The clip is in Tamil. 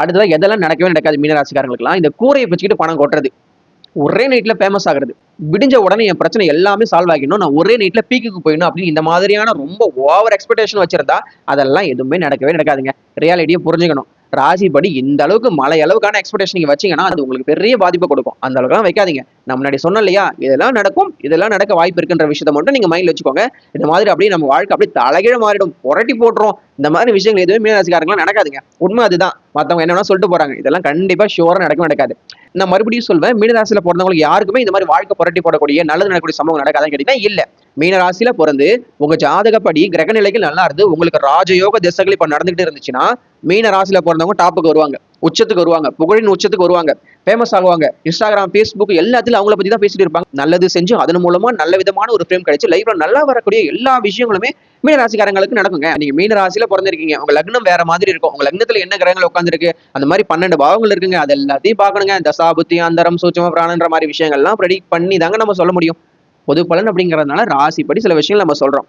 அடுத்ததா எதெல்லாம் நடக்கவே நடக்காது மீனராசிக்காரங்களுக்குலாம், இந்த கூரையை பிச்சுக்கிட்டு பணம் கொட்டுறது. ஒரே நைட்ல ஃபேமஸ் ஆகுறது. விடிஞ்ச உடனே என் பிரச்சனை எல்லாமே சால்வ் ஆகிடணும். நான் ஒரே நைட்ல பீக்குக்கு போயிடணும் அப்படின்னு இந்த மாதிரியான ரொம்ப ஓவர் எக்ஸ்பெக்டேஷன் வச்சிருந்தா, அதெல்லாம் எதுவுமே நடக்கவே நடக்காதுங்க. ரியாலிட்டிய புரிஞ்சுக்கணும். ராசிப்படி இந்த அளவுக்கு மலை அளவுக்கான எக்ஸ்பெக்டேஷன் நீங்க வச்சீங்கன்னா, அது உங்களுக்கு பெரிய பாதிப்ப கொடுக்கும். அந்த அளவுக்குலாம் வைக்காதீங்க. நான் முன்னாடி சொன்னேன் இல்லையா? இதெல்லாம் நடக்கும். இதெல்லாம் நடக்க வாய்ப்பு இருக்குன்ற விஷயத்த மட்டும் நீங்க மைண்ட்ல வச்சுக்கோங்க. இந்த மாதிரி அப்படியே நம்ம வாழ்க்கை அப்படியே தலைகீழ மாறிடும். புரட்டி போட்டுரும். இந்த மாதிரி விஷயங்கள் எதுவுமே மீனராசிக்காரங்கலாம் நடக்காதுங்க. உண்மை அதுதான். மத்தவங்க என்ன வேணா சொல்லிட்டு போறாங்க. இதெல்லாம் கண்டிப்பா ஷூரா நடக்கவே நடக்காது. நான் மறுபடியும் சொல்வேன், மீனராசியில பொறந்தவங்களுக்கு யாருக்குமே இந்த மாதிரி வாழ்க்கை புரட்டி போடக்கூடிய நல்லது நடக்கக்கூடிய சம்பவம் நடக்காதான்னு கேட்டீங்கன்னா இல்ல. மீனராசியில பொறந்து உங்க ஜாதகப்படி கிரக நிலைகள் நல்லா இருந்து உங்களுக்கு ராஜயோக திசைகள் இப்ப நடந்துகிட்டு இருந்துச்சுன்னா, மீன ராசியில பிறந்தவங்க டாப்புக்கு வருவாங்க, உச்சத்துக்கு வருவாங்க, புகழின் உச்சத்துக்கு வருவாங்க, ஃபேமஸ் ஆகுவாங்க. இன்ஸ்டாகிராம், ஃபேஸ்புக் எல்லாத்துலயும் அவங்கள பத்தி தான் பேசிட்டு இருப்பாங்க. நல்லது செஞ்சு அதன் மூலமா நல்ல விதமான ஒரு ஃப்ரேம் கிடைச்சு லைஃப்ல நல்லா வரக்கூடிய எல்லா விஷயங்களுமே மீன ராசிக்காரங்களுக்கு நடக்குங்க. நீங்க மீன ராசியில பிறந்திருக்கீங்க, உங்க லக்னம் வேற மாதிரி இருக்கும். உங்க லக்னத்துல என்ன கிரகங்கள் உட்காந்துருக்கு, அந்த மாதிரி 12 பாவங்கள் இருக்குங்க. அது எல்லாத்தையும் பார்க்கணுங்க. தசா புத்தி அந்தரம் சூட்சும பிராணன்ற மாதிரி விஷயங்கள்லாம் ப்ரெடிக்ட் பண்ணி தாங்க நம்ம சொல்ல முடியும். பொது பலன் அப்படிங்கறதுனால ராசிப்படி சில விஷயங்கள் நம்ம சொல்றோம்.